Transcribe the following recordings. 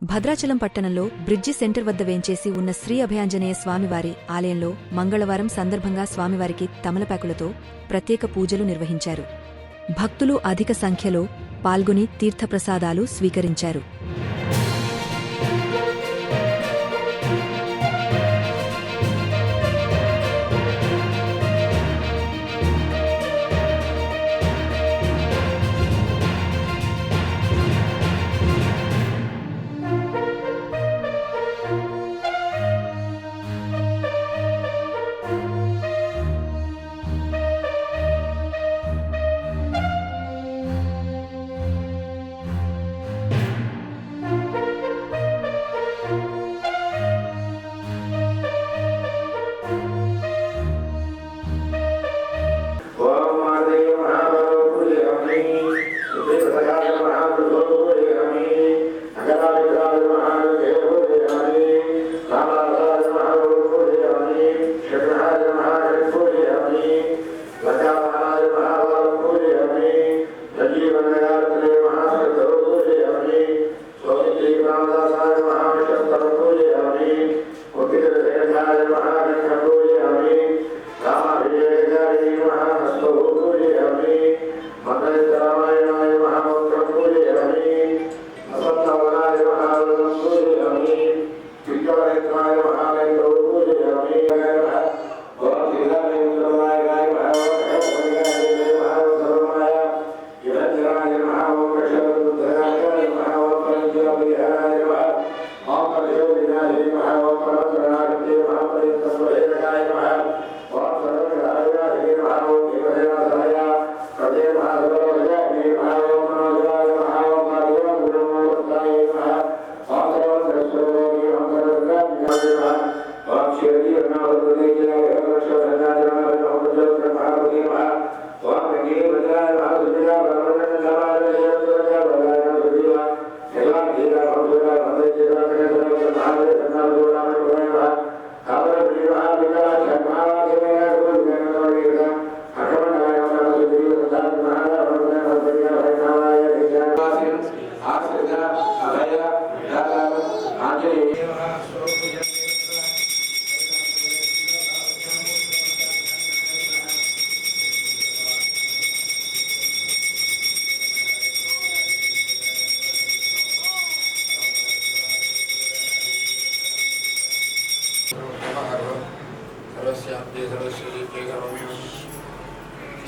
భద్రాచలం పట్టణంలో bridge centre వద్ద వేంచేసి ఉన్న శ్రీ అభయాంజనేయ స్వామివారి ఆలయంలో మంగళవారం సందర్భంగా స్వామివారికి తమలపాకులతో ప్రత్యేక పూజలు నిర్వహించారు. భక్తులు అధిక సంఖ్యలో పాల్గొని తీర్థప్రసాదాలు స్వీకరించారు.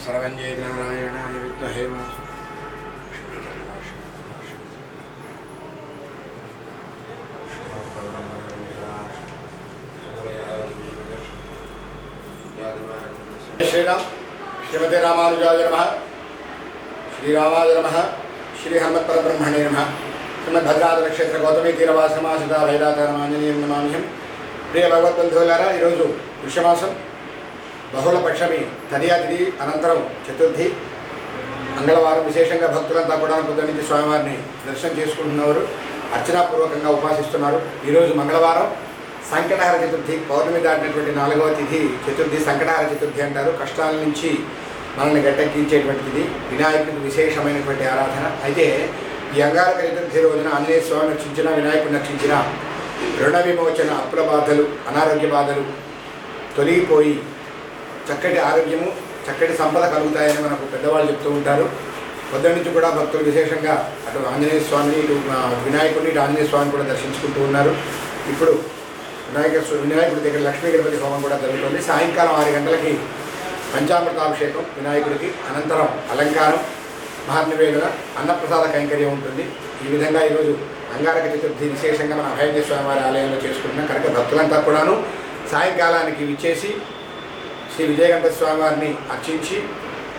सर्वंजय नारायणाय विद्महे श्रीराम श्रीमते रामानुजाय नमः श्रीरामाय नमः श्री हनुमत् परब्रह्मणे नमः श्रीमद्भद्राचल क्षेत्र गौतमी तीरवासमासिता भैरातरमांजनेయం नमाम्यहं प्रिय भगवद्बंधुవులారా ఈరోజు వృషమాసం బహుళ పక్షమి తదియా తిథి అనంతరం చతుర్థి మంగళవారం విశేషంగా భక్తులంతా కూడా పొద్దున్నుంచి స్వామివారిని దర్శనం చేసుకుంటున్నారు, అర్చనాపూర్వకంగా ఉపాసిస్తున్నారు. ఈరోజు మంగళవారం సంకటహర చతుర్థి, పౌర్ణమి దాటినటువంటి 4వ తిథి చతుర్థి సంకటహర చతుర్థి అంటారు. కష్టాల నుంచి మనల్ని గట్టెక్కించేటువంటి తిథి, వినాయకుడికి విశేషమైనటువంటి ఆరాధన. అయితే ఈ అంగారక చతుర్థి రోజున ఆంజనేయ స్వామి రక్షించిన, వినాయకుడిని రక్షించిన, రుణ విమోచన, అప్పుల బాధలు, అనారోగ్య బాధలు తొలగిపోయి చక్కటి ఆరోగ్యము, చక్కటి సంపద కలుగుతాయని మనకు పెద్దవాళ్ళు చెప్తూ ఉంటారు. పొద్దున్న నుంచి కూడా భక్తులు విశేషంగా అటు ఆంజనేయ స్వామిని, ఇటు వినాయకుడిని, ఇటు ఆంజనేయ స్వామిని కూడా దర్శించుకుంటూ ఉన్నారు. ఇప్పుడు వినాయకుడి దగ్గర లక్ష్మీ గణపతి హోమం కూడా జరుగుతుంది. సాయంకాలం 6 గంటలకి పంచామృతాభిషేకం వినాయకుడికి, అనంతరం అలంకారం, మహానివేదన, అన్నప్రసాద కైంకర్యం ఉంటుంది. ఈ విధంగా ఈరోజు అంగారక చతుర్థి విశేషంగా మన అభయాంజనేయ స్వామి వారి ఆలయంలో చేసుకుంటున్నాం. కనుక భక్తులంతా కూడాను సాయంకాలానికి విచ్చేసి శ్రీ విజయగంట స్వామివారిని అర్చించి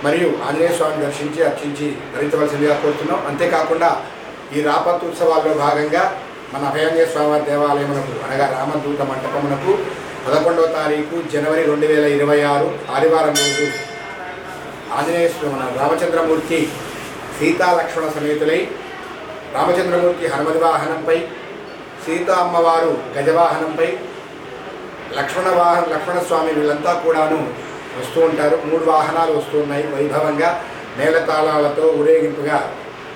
మరియు ఆంజనేయ స్వామిని దర్శించి అర్చించి ధరించవలసిందిగా కోరుతున్నాం. అంతేకాకుండా ఈ రాపత్తు ఉత్సవాల్లో భాగంగా మన అభయాంజనేయ స్వామివారి దేవాలయమునకు అనగా రామదూత మంటపమునకు 11వ తారీఖు జనవరి 2026 ఆదివారం రోజు ఆంజనేయ స్వామి రామచంద్రమూర్తి సీతా లక్ష్మణ సమేతులై, రామచంద్రమూర్తి హనుమతి వాహనంపై, సీతా అమ్మవారు గజవాహనంపై, లక్ష్మణస్వామి వీళ్ళంతా కూడాను వస్తూ ఉంటారు. 3 వాహనాలు వస్తూ ఉన్నాయి వైభవంగా మేళతాళాలతో ఊరేగింపుగా.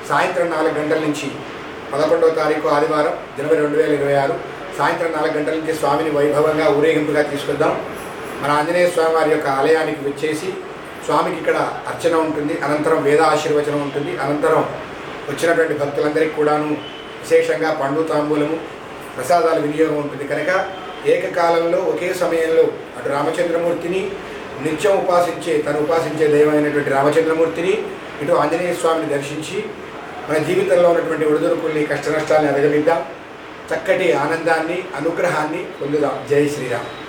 సాయంత్రం 4 గంటల నుంచి 11వ తారీఖు ఆదివారం జనవరి 2026 సాయంత్రం 4 గంటల నుంచి స్వామిని వైభవంగా ఊరేగింపుగా తీసుకొద్దాం. మన ఆంజనేయ స్వామి వారి యొక్క ఆలయానికి వచ్చేసి స్వామికి ఇక్కడ అర్చన ఉంటుంది, అనంతరం వేద ఆశీర్వచనం ఉంటుంది, అనంతరం వచ్చినటువంటి భక్తులందరికీ కూడాను విశేషంగా పండు తాంబూలము ప్రసాదాల వినియోగం ఉంటుంది. కనుక ఏకకాలంలో ఒకే సమయంలో అటు రామచంద్రమూర్తిని నిత్యం తను ఉపాసించే దైవమైనటువంటి రామచంద్రమూర్తిని, ఇటు ఆంజనేయ స్వామిని దర్శించి మన జీవితంలో ఉన్నటువంటి ఒడిదుడుకుల్ని కష్ట నష్టాలని అధిగమిద్దాం, చక్కటి ఆనందాన్ని అనుగ్రహాన్ని పొందుదాం. జై శ్రీరామ్.